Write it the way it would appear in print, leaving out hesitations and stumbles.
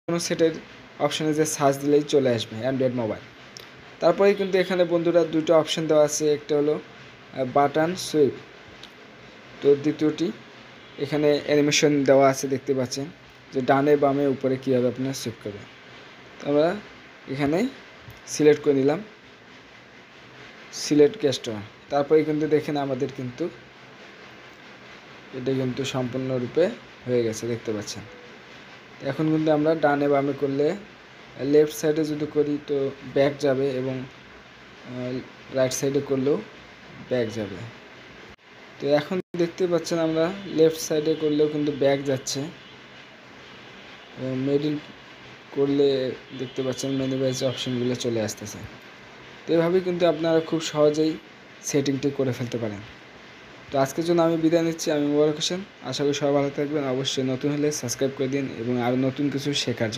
কোনো সেটের অপশানে যে সার্চ দিলেই চলে আসবে অ্যান্ড্রয়েড মোবাইল। তারপরে কিন্তু এখানে বন্ধুরা দুটো অপশান দেওয়া আছে, একটা হলো বাটন সুইপ, তো দ্বিতীয়টি এখানে অ্যানিমেশন দেওয়া আছে, দেখতে পাচ্ছেন যে ডানে বামে উপরে কীভাবে আপনারা সুইপ করবেন। তো আমরা এখানে সিলেক্ট করে নিলাম সিলেক্ট কাস্টমার। তারপরে কিন্তু দেখেন আমাদের কিন্তু এটা কিন্তু সম্পূর্ণরূপে হয়ে গেছে, দেখতে পাচ্ছেন। এখন কিন্তু আমরা ডানে বামে করলে লেফট সাইডে যদি করি তো ব্যাক যাবে এবং রাইট সাইডে করলেও ব্যাক যাবে। তো এখন দেখতে পাচ্ছেন আমরা লেফট সাইডে করলেও কিন্তু ব্যাক যাচ্ছে, মিডল করলে দেখতে পাচ্ছেন মেনু বাইজ অপশনগুলো চলে আসতেছে। তো এভাবেই কিন্তু আপনারা খুব সহজেই সেটিংটি করে ফেলতে পারেন। তো আজকের জন্য আমি বিদায় নিচ্ছি। আমি মোবারক হোসেন। আশা করি সবাই ভালো থাকবেন। অবশ্যই নতুন হলে সাবস্ক্রাইব করে দিন এবং আরও নতুন কিছু শেখার জন্য।